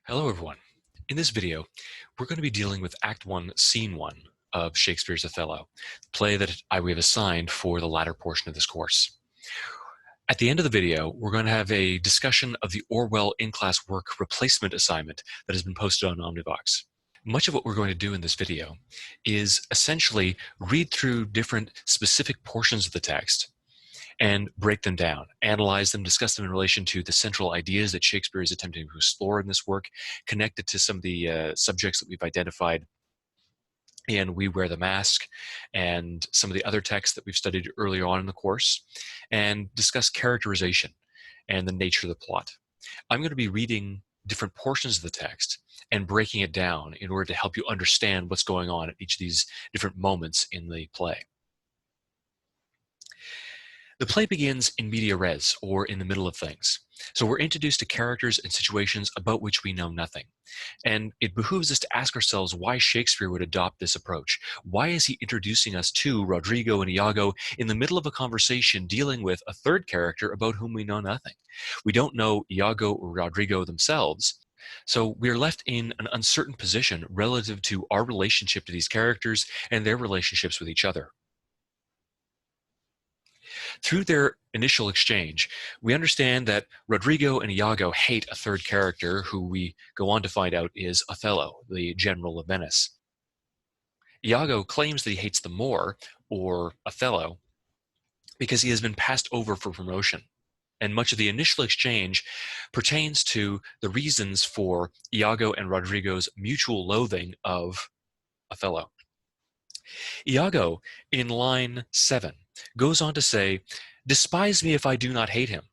Hello, everyone. In this video, we're going to be dealing with Act 1, Scene 1 of Shakespeare's Othello, the play that we have assigned for the latter portion of this course. At the end of the video, we're going to have a discussion of the Orwell in-class work replacement assignment that has been posted on Omnivox. Much of what we're going to do in this video is essentially read through different specific portions of the text and break them down, analyze them, discuss them in relation to the central ideas that Shakespeare is attempting to explore in this work, connected to some of the subjects that we've identified in We Wear the Mask and some of the other texts that we've studied earlier on in the course, and discuss characterization and the nature of the plot. I'm going to be reading different portions of the text and breaking it down in order to help you understand what's going on at each of these different moments in the play. The play begins in media res, or in the middle of things. So we're introduced to characters and situations about which we know nothing. And it behooves us to ask ourselves why Shakespeare would adopt this approach. Why is he introducing us to Rodrigo and Iago in the middle of a conversation dealing with a third character about whom we know nothing? We don't know Iago or Rodrigo themselves, so we're left in an uncertain position relative to our relationship to these characters and their relationships with each other. Through their initial exchange, we understand that Rodrigo and Iago hate a third character who we go on to find out is Othello, the general of Venice. Iago claims that he hates the Moor, or Othello, because he has been passed over for promotion. And much of the initial exchange pertains to the reasons for Iago and Rodrigo's mutual loathing of Othello. Iago, in line 7, goes on to say, "Despise me if I do not hate him.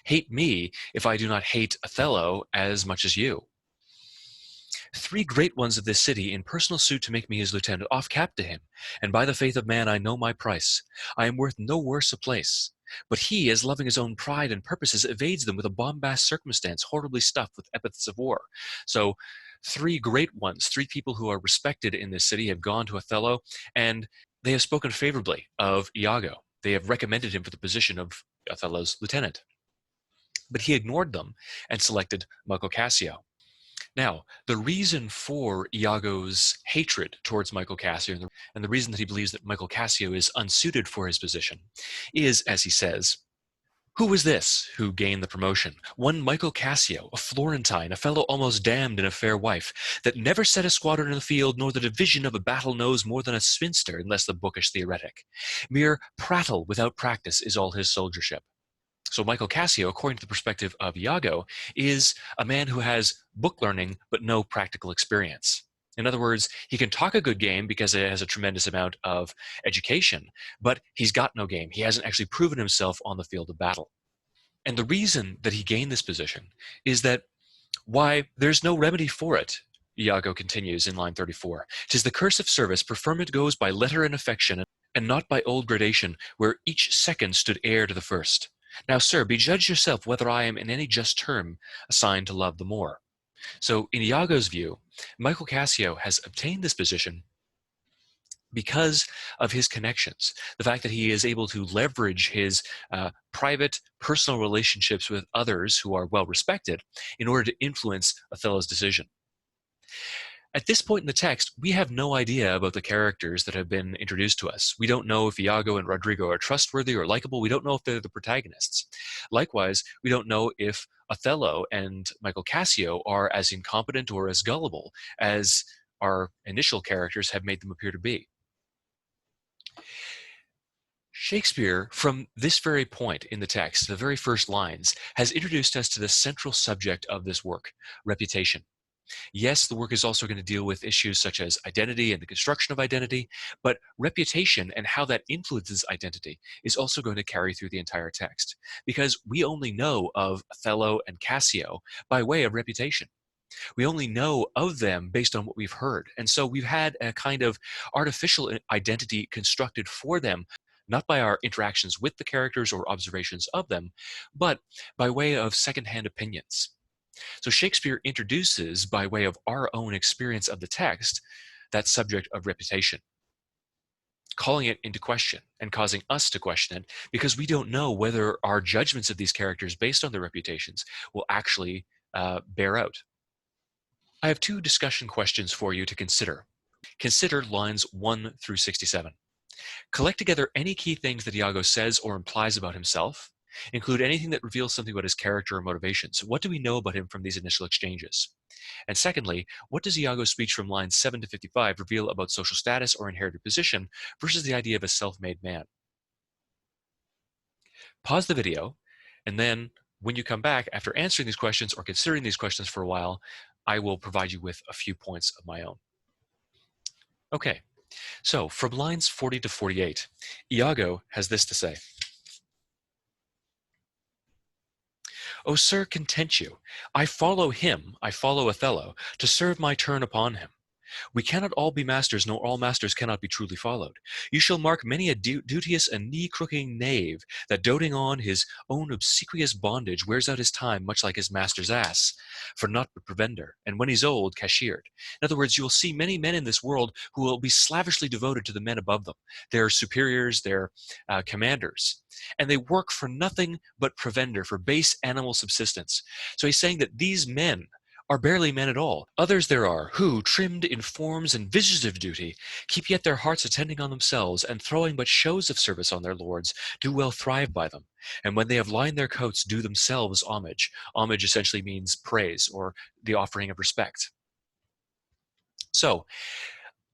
Hate me if I do not hate Othello as much as you. 3 great ones of this city in personal suit to make me his lieutenant, off cap to him, and by the faith of man I know my price. I am worth no worse a place. But he, as loving his own pride and purposes, evades them with a bombast circumstance, horribly stuffed with epithets of war." So 3 great ones, 3 people who are respected in this city have gone to Othello, and they have spoken favorably of Iago. They have recommended him for the position of Othello's lieutenant. But he ignored them and selected Michael Cassio. Now, the reason for Iago's hatred towards Michael Cassio and the reason that he believes that Michael Cassio is unsuited for his position is, as he says, "Who was this who gained the promotion? One Michael Cassio, a Florentine, a fellow almost damned in a fair wife, that never set a squadron in the field, nor the division of a battle knows more than a spinster, unless the bookish theoretic. Mere prattle without practice is all his soldiership." So Michael Cassio, according to the perspective of Iago, is a man who has book learning but no practical experience. In other words, he can talk a good game because it has a tremendous amount of education, but he's got no game. He hasn't actually proven himself on the field of battle. And the reason that he gained this position is that, why, there's no remedy for it. Iago continues in line 34. "'Tis the curse of service, preferment goes by letter and affection, and not by old gradation, where each second stood heir to the first. Now, sir, be judge yourself whether I am in any just term assigned to love the more." So in Iago's view, Michael Cassio has obtained this position because of his connections, the fact that he is able to leverage his private, personal relationships with others who are well respected in order to influence Othello's decision. At this point in the text, we have no idea about the characters that have been introduced to us. We don't know if Iago and Rodrigo are trustworthy or likable. We don't know if they're the protagonists. Likewise, we don't know if Othello and Michael Cassio are as incompetent or as gullible as our initial characters have made them appear to be. Shakespeare, from this very point in the text, the very first lines, has introduced us to the central subject of this work, reputation. Yes, the work is also going to deal with issues such as identity and the construction of identity, but reputation and how that influences identity is also going to carry through the entire text, because we only know of Othello and Cassio by way of reputation. We only know of them based on what we've heard, and so we've had a kind of artificial identity constructed for them, not by our interactions with the characters or observations of them, but by way of secondhand opinions. So Shakespeare introduces, by way of our own experience of the text, that subject of reputation, calling it into question and causing us to question it, because we don't know whether our judgments of these characters based on their reputations will actually bear out. I have two discussion questions for you to consider. Consider lines 1 through 67. Collect together any key things that Iago says or implies about himself. Include anything that reveals something about his character or motivations. What do we know about him from these initial exchanges? And secondly, what does Iago's speech from lines 7 to 55 reveal about social status or inherited position versus the idea of a self-made man? Pause the video, and then when you come back after answering these questions or considering these questions for a while, I will provide you with a few points of my own. Okay, so from lines 40 to 48, Iago has this to say. O sir, content you. I follow him, I follow Othello, to serve my turn upon him. We cannot all be masters, nor all masters cannot be truly followed. You shall mark many a duteous and knee-crooking knave, that doting on his own obsequious bondage wears out his time much like his master's ass, for naught but provender, and when he's old, cashiered. In other words, you will see many men in this world who will be slavishly devoted to the men above them, their superiors, their commanders, and they work for nothing but provender, for base animal subsistence. So he's saying that these men are barely men at all. Others there are, who, trimmed in forms and visages of duty, keep yet their hearts attending on themselves, and throwing but shows of service on their lords, do well thrive by them. And when they have lined their coats, do themselves homage. Homage essentially means praise, or the offering of respect. So,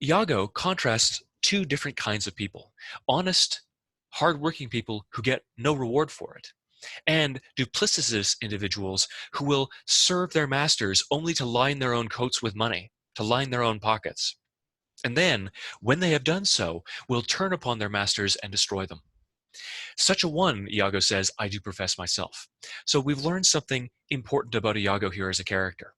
Iago contrasts two different kinds of people. Honest, hardworking people who get no reward for it, and duplicitous individuals who will serve their masters only to line their own coats with money, to line their own pockets. And then, when they have done so, will turn upon their masters and destroy them. Such a one, Iago says, I do profess myself. So we've learned something important about Iago here as a character.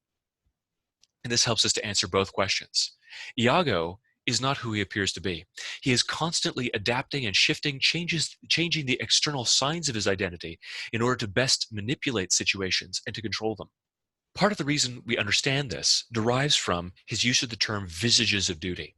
And this helps us to answer both questions. Iago is not who he appears to be. He is constantly adapting and shifting, changing the external signs of his identity in order to best manipulate situations and to control them. Part of the reason we understand this derives from his use of the term visages of duty.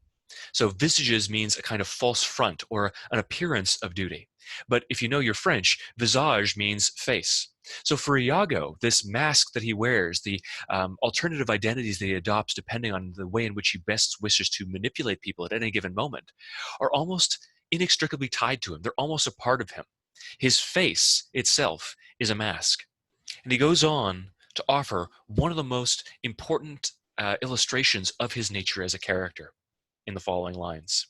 So visages means a kind of false front or an appearance of duty. But if you know your French, visage means face. So for Iago, this mask that he wears, the alternative identities that he adopts depending on the way in which he best wishes to manipulate people at any given moment, are almost inextricably tied to him. They're almost a part of him. His face itself is a mask. And he goes on to offer one of the most important illustrations of his nature as a character in the following lines.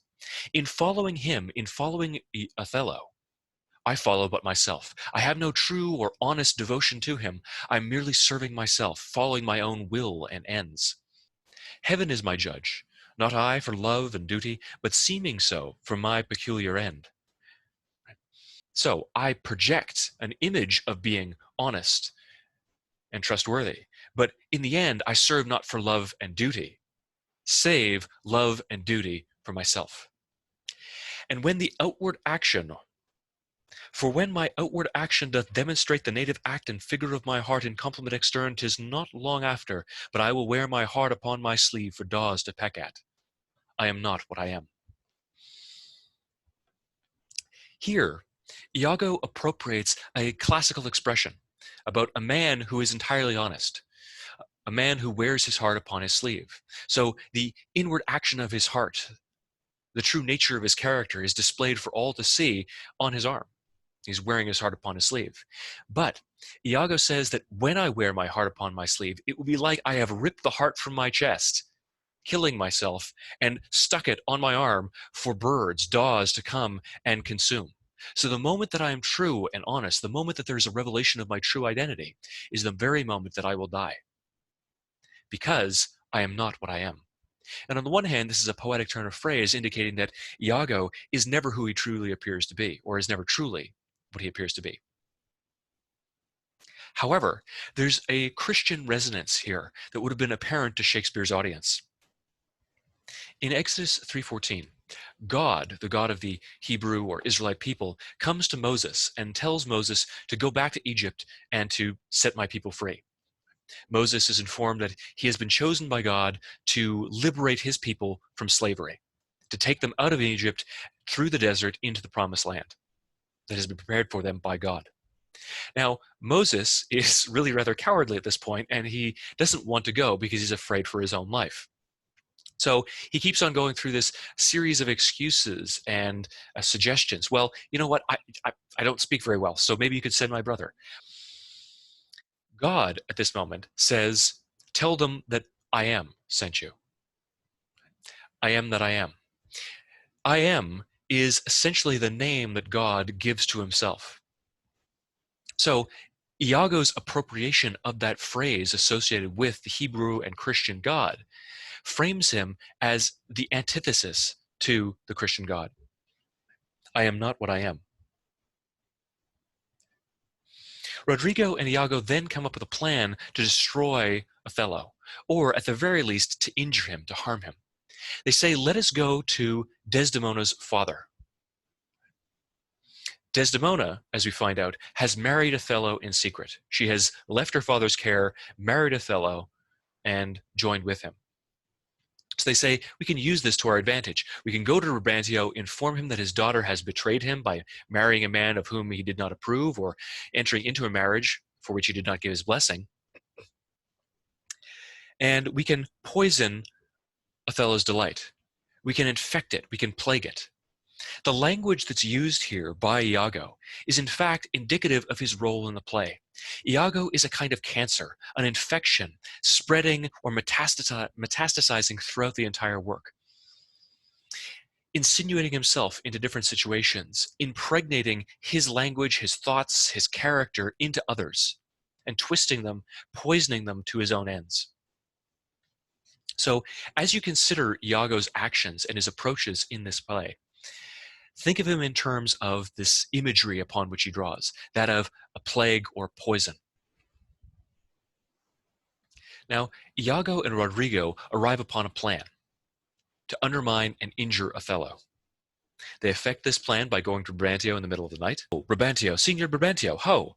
In following him, in following Othello, I follow but myself. I have no true or honest devotion to him. I'm merely serving myself, following my own will and ends. Heaven is my judge, not I for love and duty, but seeming so for my peculiar end. So I project an image of being honest and trustworthy, but in the end, I serve not for love and duty, save love and duty for myself. And when the outward action, for when my outward action doth demonstrate the native act and figure of my heart in complement extern, 'tis not long after, but I will wear my heart upon my sleeve for daws to peck at. I am not what I am. Here, Iago appropriates a classical expression about a man who is entirely honest, a man who wears his heart upon his sleeve. So the inward action of his heart, the true nature of his character, is displayed for all to see on his arm. He's wearing his heart upon his sleeve. But Iago says that when I wear my heart upon my sleeve, it will be like I have ripped the heart from my chest, killing myself, and stuck it on my arm for birds, daws to come and consume. So the moment that I am true and honest, the moment that there's a revelation of my true identity, is the very moment that I will die, because I am not what I am. And on the one hand, this is a poetic turn of phrase indicating that Iago is never who he truly appears to be, or is never truly what he appears to be. However, there's a Christian resonance here that would have been apparent to Shakespeare's audience. In Exodus 3:14, God, the God of the Hebrew or Israelite people, comes to Moses and tells Moses to go back to Egypt and to set my people free. Moses is informed that he has been chosen by God to liberate his people from slavery, to take them out of Egypt through the desert into the promised land that has been prepared for them by God. Now, Moses is really rather cowardly at this point, and he doesn't want to go because he's afraid for his own life. So he keeps on going through this series of excuses and suggestions. Well, you know what? I don't speak very well, so maybe you could send my brother. God, at this moment, says, tell them that I am sent you. I am that I am. I am is essentially the name that God gives to himself. So Iago's appropriation of that phrase associated with the Hebrew and Christian God frames him as the antithesis to the Christian God. I am not what I am. Rodrigo and Iago then come up with a plan to destroy Othello, or at the very least to injure him, to harm him. They say, let us go to Desdemona's father. Desdemona, as we find out, has married Othello in secret. She has left her father's care, married Othello, and joined with him. So they say, we can use this to our advantage. We can go to Brabantio, inform him that his daughter has betrayed him by marrying a man of whom he did not approve or entering into a marriage for which he did not give his blessing. And we can poison Othello's delight. We can infect it. We can plague it. The language that's used here by Iago is in fact indicative of his role in the play. Iago is a kind of cancer, an infection, spreading or metastasizing throughout the entire work, insinuating himself into different situations, impregnating his language, his thoughts, his character into others, and twisting them, poisoning them to his own ends. So as you consider Iago's actions and his approaches in this play, think of him in terms of this imagery upon which he draws, that of a plague or poison. Now, Iago and Rodrigo arrive upon a plan to undermine and injure Othello. They effect this plan by going to Brabantio in the middle of the night. Oh, Brabantio, Signor Brabantio, ho!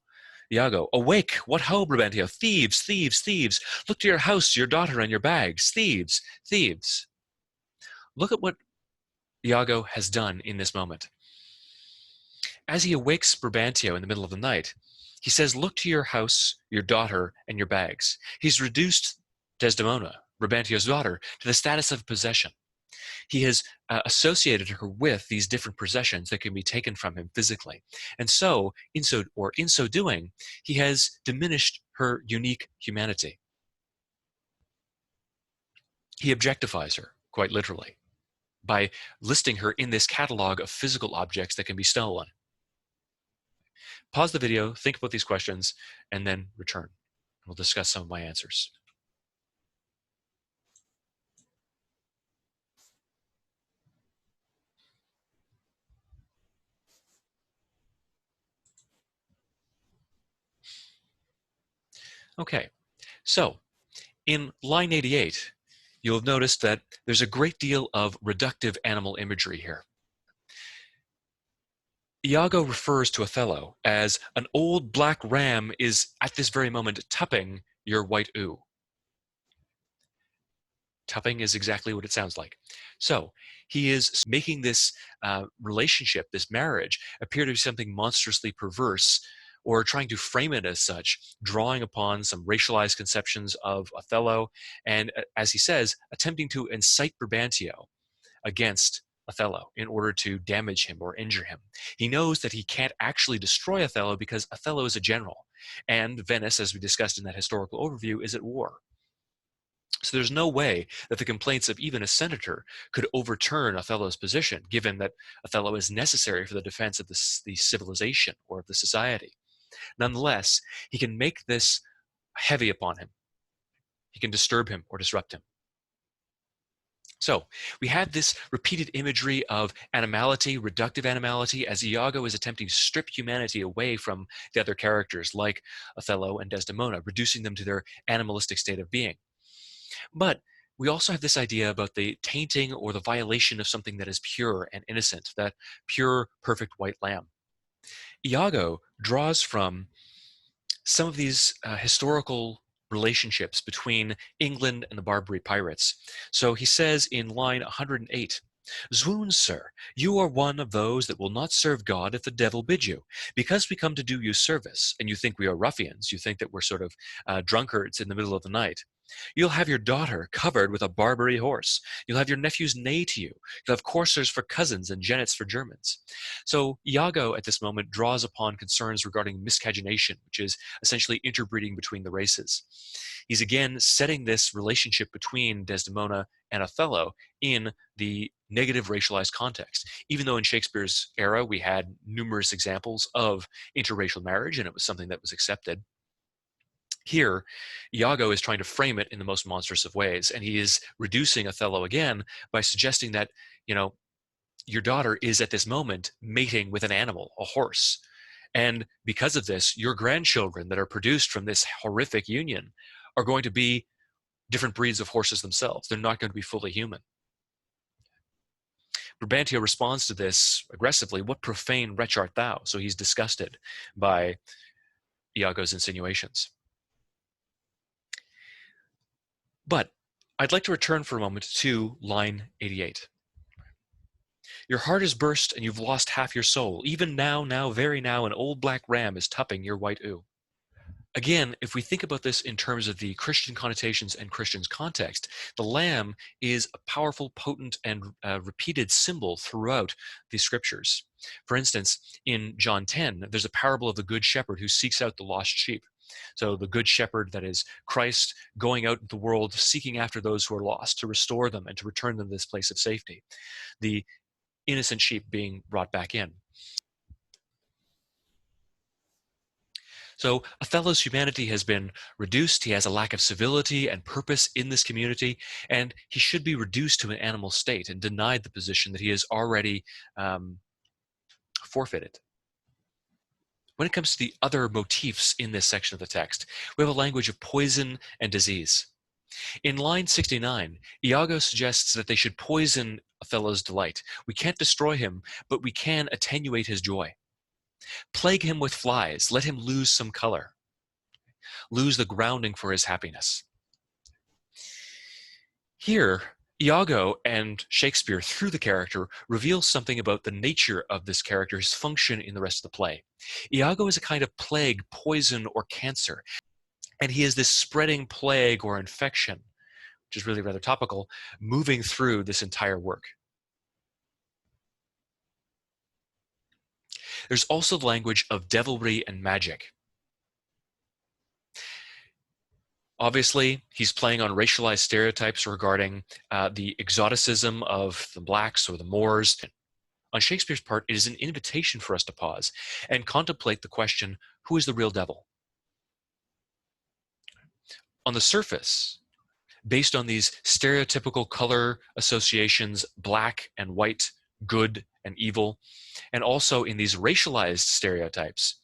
Iago, awake! What ho, Brabantio? Thieves, thieves, thieves! Look to your house, your daughter, and your bags! Thieves, thieves! Look at what Iago has done in this moment. As he awakes Brabantio in the middle of the night, he says, look to your house, your daughter, and your bags. He's reduced Desdemona, Brabantio's daughter, to the status of possession. He has associated her with these different possessions that can be taken from him physically. And so, in so doing, he has diminished her unique humanity. He objectifies her, quite literally, by listing her in this catalog of physical objects that can be stolen. Pause the video, think about these questions, and then return. We'll discuss some of my answers. Okay, so in line 88, you'll have noticed that there's a great deal of reductive animal imagery here. Iago refers to Othello as an old black ram is at this very moment tupping your white ewe. Tupping is exactly what it sounds like. So he is making this relationship, this marriage, appear to be something monstrously perverse, or trying to frame it as such, drawing upon some racialized conceptions of Othello, and as he says, attempting to incite Brabantio against Othello in order to damage him or injure him. He knows that he can't actually destroy Othello because Othello is a general, and Venice, as we discussed in that historical overview, is at war. So there's no way that the complaints of even a senator could overturn Othello's position, given that Othello is necessary for the defense of the civilization or of the society. Nonetheless, he can make this heavy upon him. He can disturb him or disrupt him. So we had this repeated imagery of animality, reductive animality, as Iago is attempting to strip humanity away from the other characters like Othello and Desdemona, reducing them to their animalistic state of being. But we also have this idea about the tainting or the violation of something that is pure and innocent, that pure, perfect white lamb. Iago draws from some of these historical relationships between England and the Barbary pirates. So he says in line 108, Swoon, sir, you are one of those that will not serve God if the devil bid you. Because we come to do you service, and you think we are ruffians, you think that we're sort of drunkards in the middle of the night. You'll have your daughter covered with a Barbary horse. You'll have your nephews neigh to you. You'll have coursers for cousins and jennets for Germans. So Iago at this moment draws upon concerns regarding miscegenation, which is essentially interbreeding between the races. He's again setting this relationship between Desdemona and Othello in the negative racialized context. Even though in Shakespeare's era we had numerous examples of interracial marriage and it was something that was accepted, here, Iago is trying to frame it in the most monstrous of ways, and he is reducing Othello again by suggesting that, your daughter is at this moment mating with an animal, a horse. And because of this, your grandchildren that are produced from this horrific union are going to be different breeds of horses themselves. They're not going to be fully human. Brabantio responds to this aggressively, "What profane wretch art thou?" So he's disgusted by Iago's insinuations. But I'd like to return for a moment to line 88. Your heart is burst and you've lost half your soul. Even now, very now, an old black ram is tupping your white ewe. Again, if we think about this in terms of the Christian connotations and Christian's context, the lamb is a powerful, potent, and repeated symbol throughout the scriptures. For instance, in John 10, there's a parable of the good shepherd who seeks out the lost sheep. So the good shepherd, that is Christ, going out in the world, seeking after those who are lost, to restore them and to return them to this place of safety. The innocent sheep being brought back in. So Othello's humanity has been reduced. He has a lack of civility and purpose in this community, and he should be reduced to an animal state and denied the position that he has already forfeited. When it comes to the other motifs in this section of the text, we have a language of poison and disease. In line 69, Iago suggests that they should poison Othello's delight. We can't destroy him, but we can attenuate his joy. Plague him with flies, let him lose some color, lose the grounding for his happiness. Here, Iago and Shakespeare, through the character, reveal something about the nature of this character's function in the rest of the play. Iago is a kind of plague, poison, or cancer, and he is this spreading plague or infection, which is really rather topical, moving through this entire work. There's also the language of devilry and magic. Obviously, he's playing on racialized stereotypes regarding the exoticism of the blacks or the Moors. On Shakespeare's part, it is an invitation for us to pause and contemplate the question, who is the real devil? On the surface, based on these stereotypical color associations, black and white, good and evil, and also in these racialized stereotypes,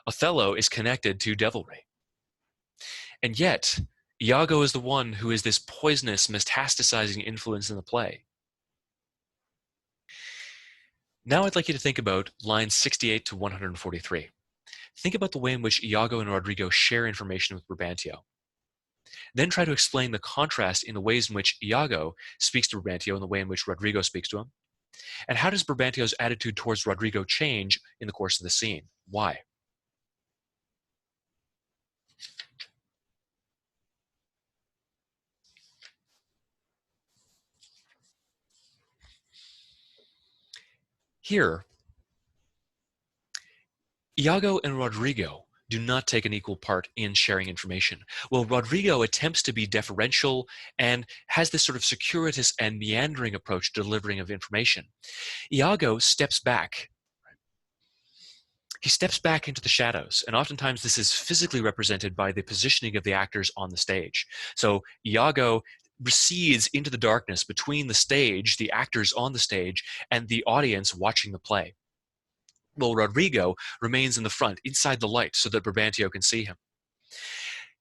Othello is connected to devilry. And yet, Iago is the one who is this poisonous, metastasizing influence in the play. Now I'd like you to think about lines 68 to 143. Think about the way in which Iago and Rodrigo share information with Brabantio. Then try to explain the contrast in the ways in which Iago speaks to Brabantio and the way in which Rodrigo speaks to him. And how does Brabantio's attitude towards Rodrigo change in the course of the scene? Why? Here, Iago and Rodrigo do not take an equal part in sharing information. While Rodrigo attempts to be deferential and has this sort of circuitous and meandering approach to delivering of information, Iago steps back. He steps back into the shadows, and oftentimes this is physically represented by the positioning of the actors on the stage. So Iago recedes into the darkness between the stage, the actors on the stage, and the audience watching the play. While Rodrigo remains in the front, inside the light, so that Brabantio can see him.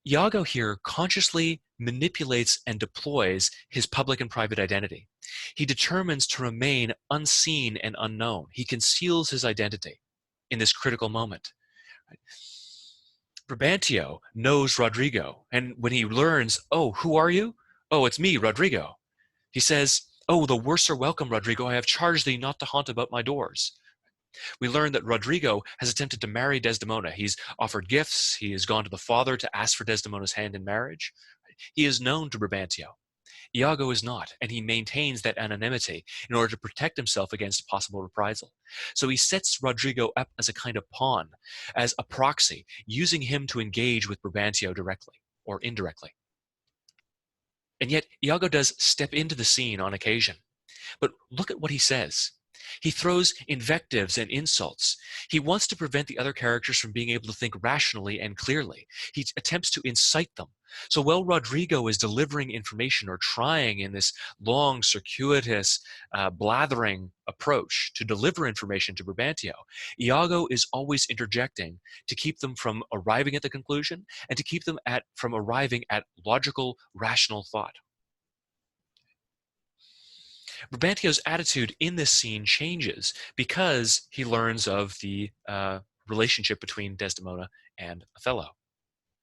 Iago here consciously manipulates and deploys his public and private identity. He determines to remain unseen and unknown. He conceals his identity in this critical moment. Brabantio knows Rodrigo, and when he learns, oh, who are you? Oh, it's me, Rodrigo. He says, "Oh, the worse are welcome, Rodrigo. I have charged thee not to haunt about my doors." We learn that Rodrigo has attempted to marry Desdemona. He's offered gifts. He has gone to the father to ask for Desdemona's hand in marriage. He is known to Brabantio. Iago is not, and he maintains that anonymity in order to protect himself against possible reprisal. So he sets Rodrigo up as a kind of pawn, as a proxy, using him to engage with Brabantio directly or indirectly. And yet, Iago does step into the scene on occasion. But look at what he says. He throws invectives and insults. He wants to prevent the other characters from being able to think rationally and clearly. He attempts to incite them. So while Rodrigo is delivering information or trying in this long, circuitous, blathering approach to deliver information to Brabantio, Iago is always interjecting to keep them from arriving at the conclusion and to keep them from arriving at logical, rational thought. Brabantio's attitude in this scene changes because he learns of the relationship between Desdemona and Othello.